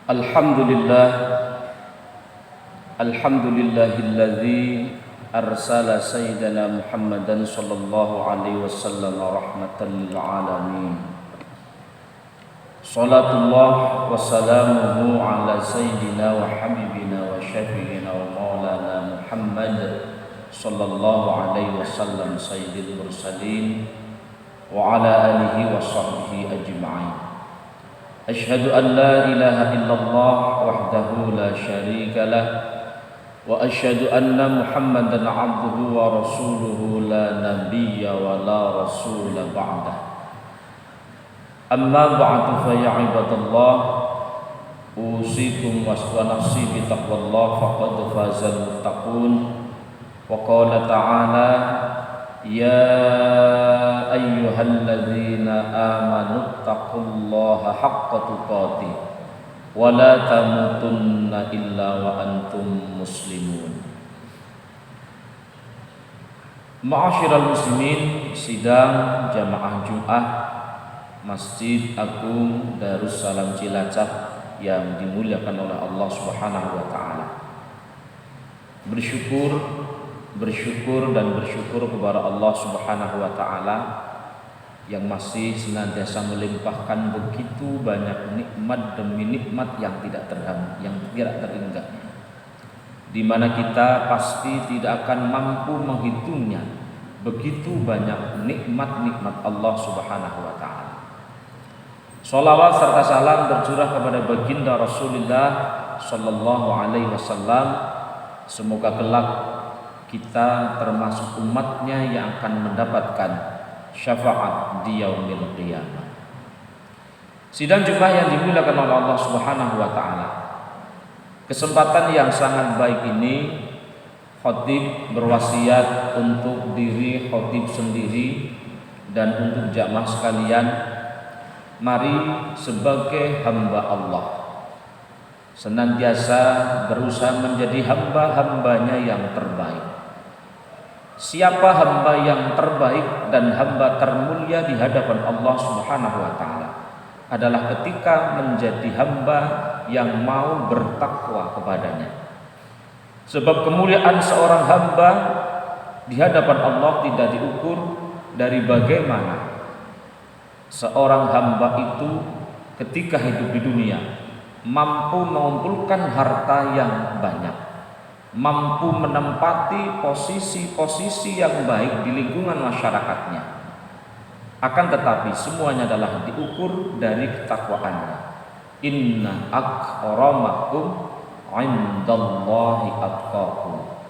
Alhamdulillah, alhamdulillahilladzi arsala sayyidana Muhammadan sallallahu alaihi wasallam rahmatan lil alamin. Salatullah wa salamuhu ala sayyidina wa habibina wa syafi'ina wa maulana Muhammad sallallahu alaihi wasallam sayyidil mursalin wa ala alihi wa sahbihi ajma'in. Asyhadu an la ilaha illallah wahdahu la syarika lah wa asyhadu anna Muhammadan abduhu wa rasuluhu la nabiyya wa la rasula ba'dah. Amma ba'du fa ya ibadallah, usikum wa nafsi bi taqwallah faqad fazal muttaqun. Wa qala ta'ala ya ayyuhalladzina amanu taqullaha haqqa tuqatih wa la tamutunna illa wa antum muslimun. Ma'asyiral muslimin, sidang jamaah Jumat Masjid Agung Darussalam Cilacap yang dimuliakan oleh Allah Subhanahu wa taala. Bersyukur kepada Allah Subhanahu wa taala yang masih senantiasa melimpahkan begitu banyak nikmat demi nikmat yang tidak terhingga, di mana kita pasti tidak akan mampu menghitungnya. Begitu banyak nikmat-nikmat Allah Subhanahu wa taala. Shalawat serta salam tercurah kepada baginda Rasulullah sallallahu alaihi wasallam. Semoga kelak kita termasuk umatnya yang akan mendapatkan syafaat di yaumil qiyamah. Sidang Jumat yang dimuliakan oleh Allah Subhanahu wa taala. Kesempatan yang sangat baik ini, khatib berwasiat untuk diri khatib sendiri dan untuk jamaah sekalian, mari sebagai hamba Allah senantiasa berusaha menjadi hamba-hambanya yang terbaik. Siapa hamba yang terbaik dan hamba termulia di hadapan Allah Subhanahu wa taala adalah ketika menjadi hamba yang mau bertakwa kepadanya. Sebab kemuliaan seorang hamba di hadapan Allah tidak diukur dari bagaimana seorang hamba itu ketika hidup di dunia mampu mengumpulkan harta yang banyak, mampu menempati posisi-posisi yang baik di lingkungan masyarakatnya. Akan tetapi semuanya adalah diukur dari ketakwaannya. Inna akramakum indallahi atqakum.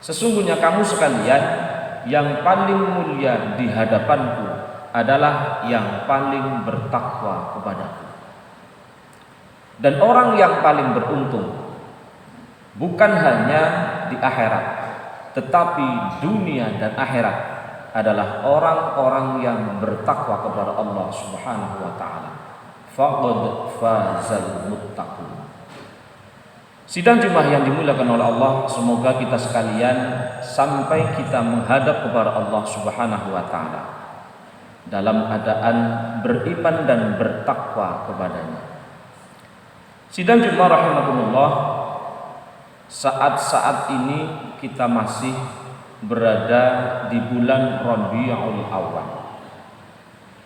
Sesungguhnya kamu sekalian yang paling mulia di hadapanku adalah yang paling bertakwa kepadaku. Dan orang yang paling beruntung bukan hanya di akhirat, tetapi dunia dan akhirat adalah orang-orang yang bertakwa kepada Allah Subhanahu wa taala. Faqad fazal muttaqun. Sidang Jumat yang dimuliakan oleh Allah, semoga kita sekalian sampai kita menghadap kepada Allah Subhanahu wa taala dalam keadaan beriman dan bertakwa kepadanya. Sidang Jumat rahimakumullah, saat-saat ini kita masih berada di bulan Rabiul Awal.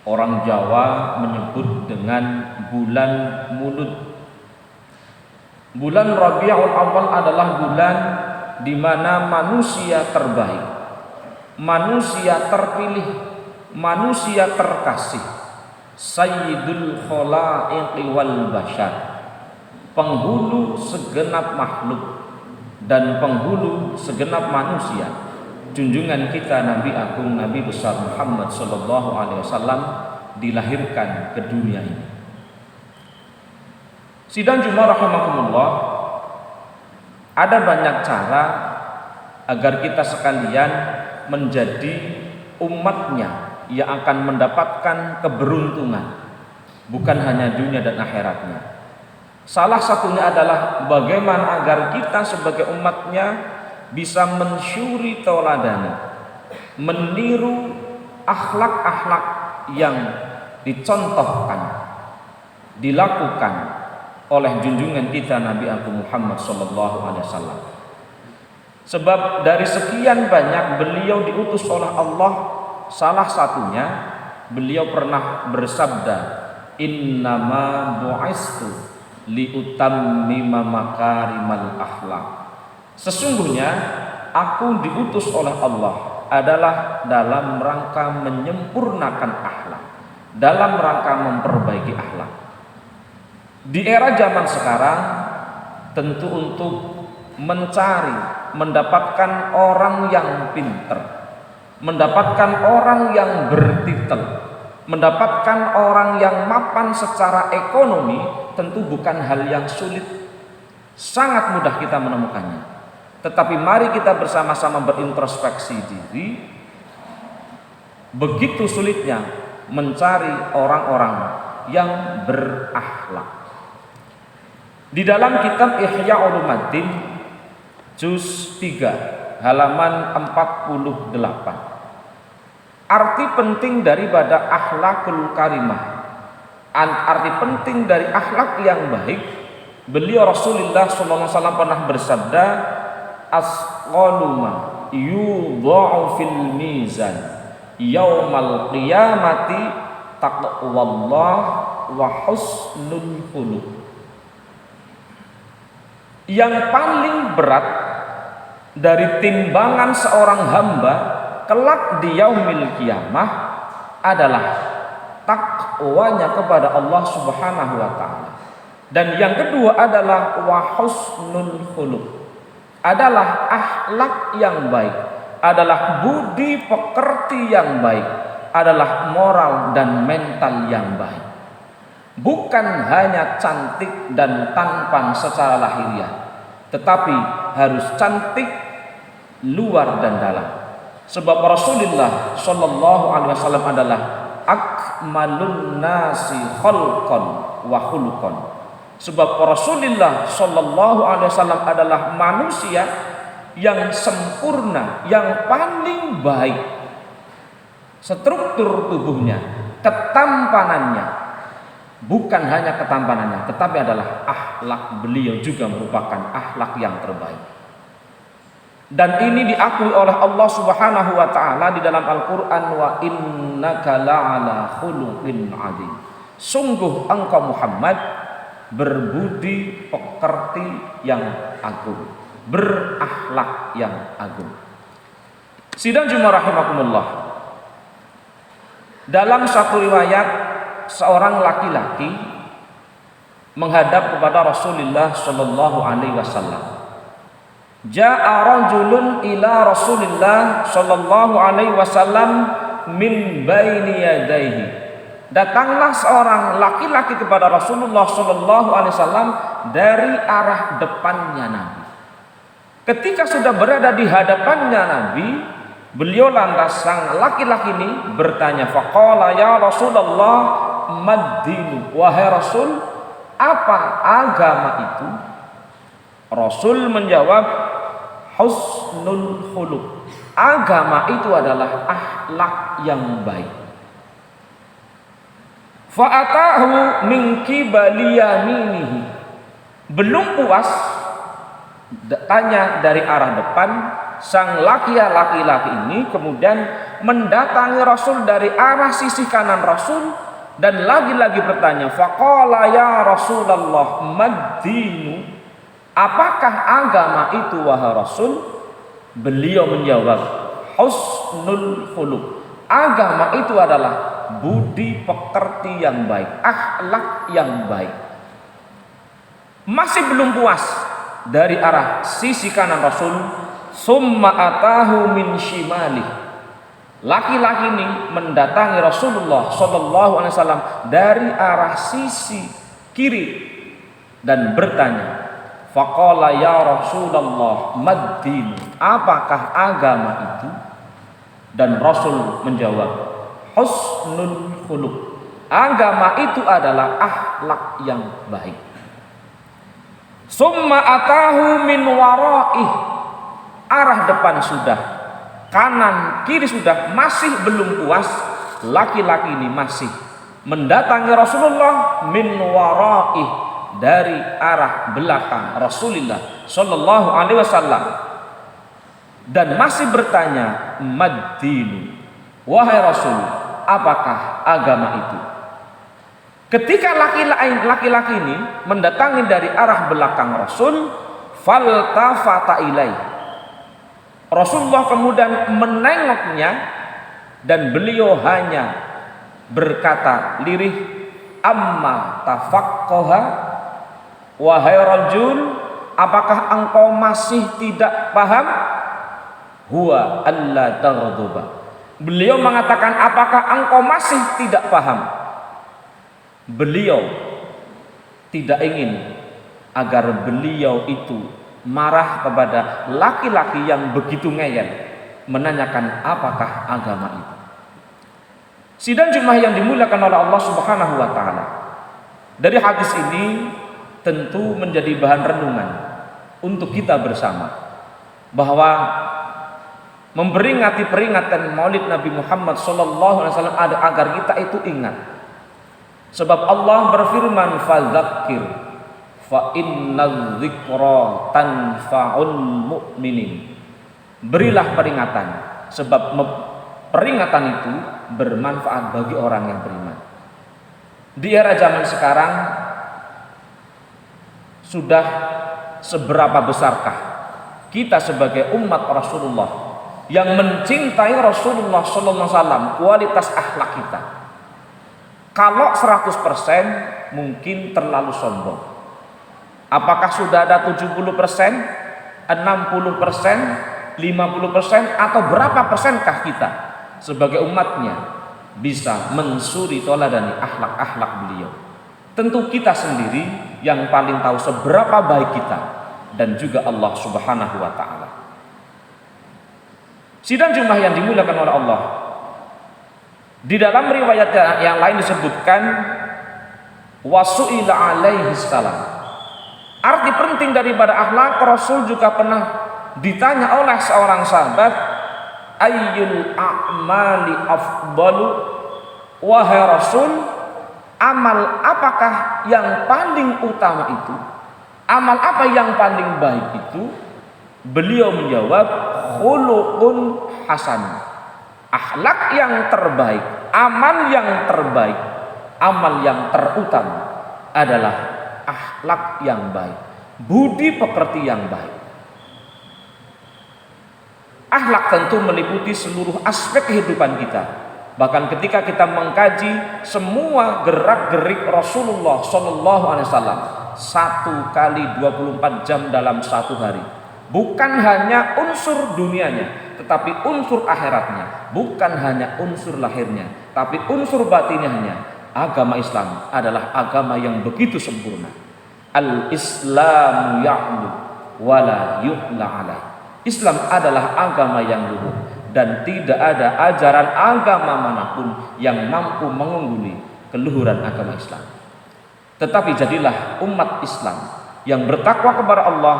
Orang Jawa menyebut dengan bulan Mulud. Bulan Rabiul Awal adalah bulan di mana manusia terbaik, manusia terpilih, manusia terkasih, Sayyidul Khalaiqi wal Bashar, penghulu segenap makhluk dan penghulu segenap manusia, junjungan kita Nabi Agung Nabi besar Muhammad sallallahu alaihi wasallam dilahirkan ke dunia ini. Sidang Jumat rahimakumullah, ada banyak cara agar kita sekalian menjadi umatnya yang akan mendapatkan keberuntungan, bukan hanya dunia dan akhiratnya. Salah satunya adalah bagaimana agar kita sebagai umatnya bisa mensyuri tauladani, meniru akhlak-akhlak yang dicontohkan, dilakukan oleh junjungan kita Nabi Agung Muhammad sallallahu alaihi wasallam. Sebab dari sekian banyak beliau diutus oleh Allah, salah satunya beliau pernah bersabda, innama bu'istu liutammima makarimal akhlak. Sesungguhnya aku diutus oleh Allah adalah dalam rangka menyempurnakan akhlak, dalam rangka memperbaiki akhlak. Di era zaman sekarang tentu untuk mencari, mendapatkan orang yang pinter, mendapatkan orang yang bertitel, mendapatkan orang yang mapan secara ekonomi tentu bukan hal yang sulit. Sangat mudah kita menemukannya. Tetapi mari kita bersama-sama berintrospeksi diri. Begitu sulitnya mencari orang-orang yang berakhlak. Di dalam kitab Ihya Ulumuddin juz 3 halaman 48, arti penting daripada akhlakul karimah, arti penting dari akhlak yang baik, beliau Rasulullah SAW pernah bersabda, asqaluma yudha'u fil mizan yaumal qiyamati taqwallah wa husnul khuluq. Yang paling berat dari timbangan seorang hamba kelak di yaumil kiamah adalah takwanya kepada Allah Subhanahu wa taala. Dan yang kedua adalah wa husnul khuluq, adalah akhlak yang baik, adalah budi pekerti yang baik, adalah moral dan mental yang baik. Bukan hanya cantik dan tampan secara lahiriah, tetapi harus cantik luar dan dalam. Sebab Rasulullah sallallahu alaihi wasallam adalah akmalun nasi khalqan wa khuluqan. Sebab Rasulullah sallallahu alaihi wasallam adalah manusia yang sempurna, yang paling baik. Struktur tubuhnya, ketampanannya, bukan hanya ketampanannya, tetapi adalah akhlak beliau juga merupakan akhlak yang terbaik. Dan ini diakui oleh Allah Subhanahu wa taala di dalam Al-Qur'an, wa innaka la'ala khuluqin 'adzim. Sungguh engkau Muhammad berbudi pekerti yang agung, berakhlak yang agung. Sidang Jumat rahimakumullah. Dalam satu riwayat, seorang laki-laki menghadap kepada Rasulullah sallallahu alaihi wasallam. Ja'a rajulun ila Rasulillah sallallahu alaihi wasallam min baini yadayhi. Datanglah seorang laki-laki kepada Rasulullah sallallahu alaihi wasallam dari arah depannya Nabi. Ketika sudah berada di hadapannya Nabi, beliau lantas sang laki-laki ini bertanya, faqala ya Rasulullah mad-dinu, wahai Rasul, apa agama itu? Rasul menjawab, husnul khuluq. Agama itu adalah akhlak yang baik. Fa'atahu min qibali yaminihi. Belum puas tanya dari arah depan, sang laki-laki ini kemudian mendatangi Rasul dari arah sisi kanan Rasul dan lagi-lagi bertanya, faqala ya Rasulullah mad-dinu, apakah agama itu wahai Rasul? Beliau menjawab, husnul khuluq. Agama itu adalah budi pekerti yang baik, akhlak yang baik. Masih belum puas dari arah sisi kanan Rasul, summa atahu min shimalih. Laki-laki ini mendatangi Rasulullah sallallahu alaihi wasallam dari arah sisi kiri dan bertanya, faqala ya Rasulullah mad-din, apakah agama itu? Dan Rasul menjawab, husnul khuluq. Agama itu adalah akhlak yang baik. Summa atahu min waraih, arah depan sudah, kanan kiri sudah, masih belum puas. Laki-laki ini masih mendatangi Rasulullah min waraih, dari arah belakang Rasulullah sallallahu alaihi wasallam dan masih bertanya, "Mad-dinu?" Wahai Rasul, apakah agama itu? Ketika laki-laki ini mendatangi dari arah belakang Rasul, faltafata ilaih. Rasulullah kemudian menengoknya dan beliau hanya berkata lirih, "Amma tafaqqaha?" Wahai rajul, apakah engkau masih tidak paham? Huwa alla taghduba. Beliau mengatakan, apakah engkau masih tidak paham? Beliau tidak ingin agar beliau itu marah kepada laki-laki yang begitu ngeyel menanyakan apakah agama itu. Sidang jemaah yang dimuliakan oleh Allah Subhanahu wa taala. Dari hadis ini tentu menjadi bahan renungan untuk kita bersama bahwa memperingati peringatan Maulid Nabi Muhammad sallallahu alaihi wasallam agar kita itu ingat. Sebab Allah berfirman, "Fadzakir fa innadz dzikra tanfa'ul mu'minin." Berilah peringatan, sebab peringatan itu bermanfaat bagi orang yang beriman. Di era zaman sekarang sudah seberapa besarkah kita sebagai umat Rasulullah yang mencintai Rasulullah sallallahu alaihi wasallam, kualitas akhlak kita? Kalau 100% mungkin terlalu sombong. Apakah sudah ada 70%, 60%, 50% atau berapa persenkah kita sebagai umatnya bisa mensuri toladani akhlak-akhlak beliau? Tentu kita sendiri yang paling tahu seberapa baik kita dan juga Allah Subhanahu wa taala. Sidang jemaah yang dimuliakan oleh Allah, di dalam riwayat yang lain disebutkan wasu'ila alaihi salam. Arti penting daripada akhlak, Rasul juga pernah ditanya oleh seorang sahabat, ayyul a'mali afdalu? Wahai Rasul, amal apakah yang paling utama itu? Amal apa yang paling baik itu? Beliau menjawab, khuluqun hasan. Akhlak yang terbaik, amal yang terbaik, amal yang terutama adalah akhlak yang baik, budi pekerti yang baik. Akhlak tentu meliputi seluruh aspek kehidupan kita. Bahkan ketika kita mengkaji semua gerak-gerik Rasulullah sallallahu alaihi wasallam 1 kali 24 jam dalam satu hari, bukan hanya unsur dunianya tetapi unsur akhiratnya, bukan hanya unsur lahirnya tapi unsur batinnya. Agama Islam adalah agama yang begitu sempurna. Al-Islamu ya'lu wala yu'la alaih. Islam adalah agama yang luhur dan tidak ada ajaran agama manapun yang mampu mengungguli keluhuran agama Islam. Tetapi jadilah umat Islam yang bertakwa kepada Allah,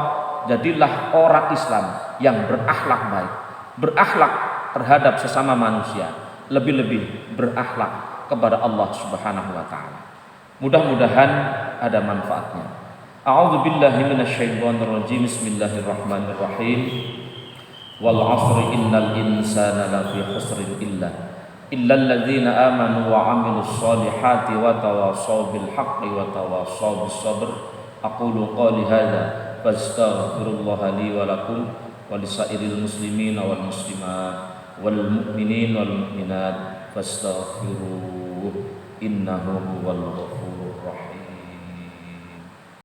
jadilah orang Islam yang berakhlak baik, berakhlak terhadap sesama manusia, lebih-lebih berakhlak kepada Allah Subhanahu wa taala. Mudah-mudahan ada manfaatnya. A'udzubillahi minasyaitonir rajim. Bismillahirrahmanirrahim. Wal 'ashri innal insana lafi khusrin illal ladzina amanu wa 'amilus solihati wa tawassaw bil haqqi wa tawassaw bis sabr. Aqulu qali hadza fastaghfirullaha li wa lakum wa lisairil muslimina wal muslimat wal mu'minin wal mu'minat fastaghfiruhu innahu huwal ghafurur